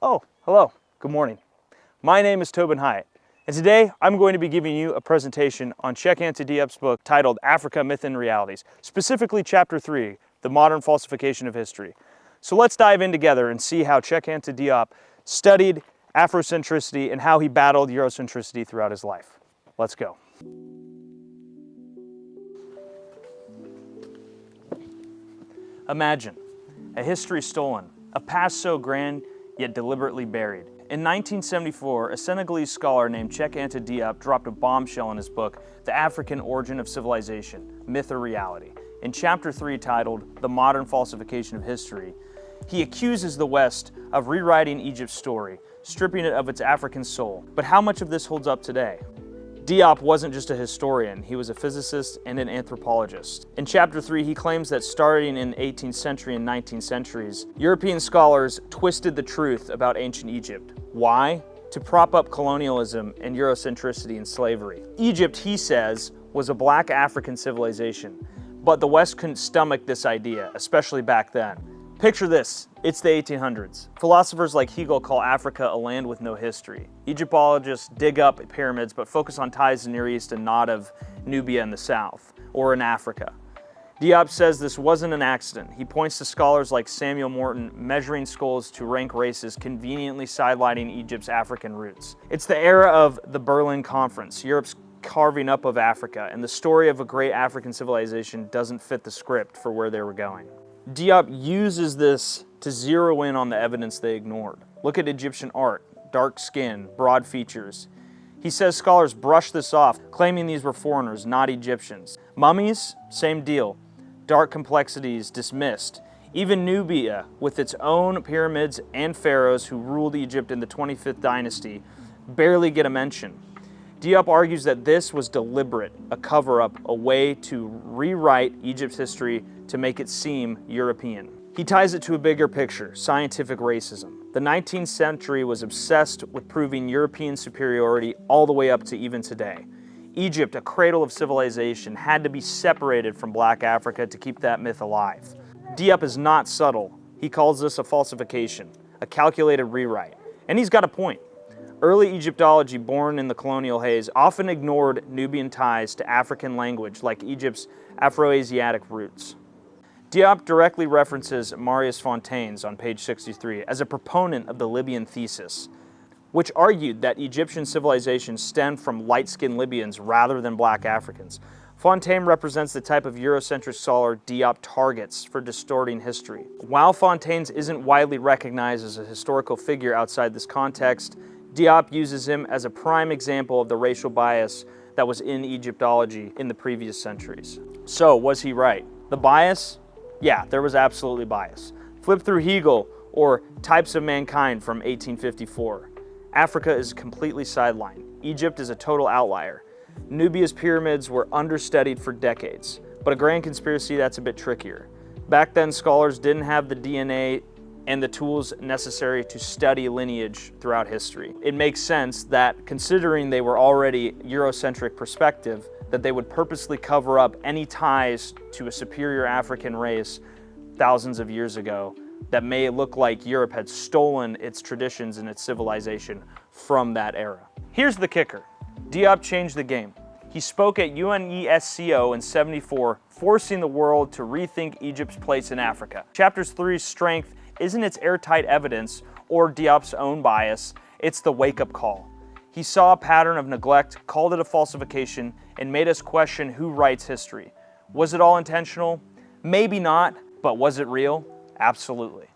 Oh, hello, good morning. My name is Tobin Hyatt, and today I'm going to be giving you a presentation on Cheikh Anta Diop's book titled Africa, Myth and Realities, specifically Chapter 3, The Modern Falsification of History. So let's dive in together and see how Cheikh Anta Diop studied Afrocentricity and how he battled Eurocentricity throughout his life. Let's go. Imagine a history stolen, a past so grand yet deliberately buried. In 1974, a Senegalese scholar named Cheikh Anta Diop dropped a bombshell in his book, The African Origin of Civilization, Myth or Reality. In Chapter 3, titled The Modern Falsification of History, he accuses the West of rewriting Egypt's story, stripping it of its African soul. But how much of this holds up today? Diop wasn't just a historian, he was a physicist and an anthropologist. In Chapter 3, he claims that starting in the 18th century and 19th centuries, European scholars twisted the truth about ancient Egypt. Why? To prop up colonialism and Eurocentricity and slavery. Egypt, he says, was a black African civilization, but the West couldn't stomach this idea, especially back then. Picture this, it's the 1800s. Philosophers like Hegel call Africa a land with no history. Egyptologists dig up pyramids but focus on ties to the Near East and not of Nubia in the south, or in Africa. Diop says this wasn't an accident. He points to scholars like Samuel Morton measuring skulls to rank races, conveniently sidelining Egypt's African roots. It's the era of the Berlin Conference, Europe's carving up of Africa, and the story of a great African civilization doesn't fit the script for where they were going. Diop uses this to zero in on the evidence they ignored. Look at Egyptian art, dark skin, broad features. He says scholars brushed this off, claiming these were foreigners, not Egyptians. Mummies, same deal. Dark complexities dismissed. Even Nubia, with its own pyramids and pharaohs who ruled Egypt in the 25th dynasty, barely get a mention. Diop argues that this was deliberate, a cover-up, a way to rewrite Egypt's history to make it seem European. He ties it to a bigger picture, scientific racism. The 19th century was obsessed with proving European superiority all the way up to even today. Egypt, a cradle of civilization, had to be separated from black Africa to keep that myth alive. Diop is not subtle. He calls this a falsification, a calculated rewrite. And he's got a point. Early Egyptology, born in the colonial haze, often ignored Nubian ties to African language like Egypt's Afroasiatic roots. Diop directly references Marius Fontaines on page 63 as a proponent of the Libyan thesis, which argued that Egyptian civilization stemmed from light-skinned Libyans rather than black Africans. Fontaine represents the type of Eurocentric scholar Diop targets for distorting history. While Fontaines isn't widely recognized as a historical figure outside this context, Diop uses him as a prime example of the racial bias that was in Egyptology in the previous centuries. So, was he right? The bias? Yeah, there was absolutely bias. Flip through Hegel or Types of Mankind from 1854. Africa is completely sidelined. Egypt is a total outlier. Nubia's pyramids were understudied for decades, but a grand conspiracy that's a bit trickier. Back then, scholars didn't have the DNA and the tools necessary to study lineage throughout history. It makes sense that, considering they were already Eurocentric perspective, that they would purposely cover up any ties to a superior African race thousands of years ago that may look like Europe had stolen its traditions and its civilization from that era. Here's the kicker. Diop changed the game. He spoke at UNESCO in '74, forcing the world to rethink Egypt's place in Africa. Chapter 3's strength isn't its airtight evidence or Diop's own bias, it's the wake-up call. He saw a pattern of neglect, called it a falsification, and made us question who writes history. Was it all intentional? Maybe not, but was it real? Absolutely.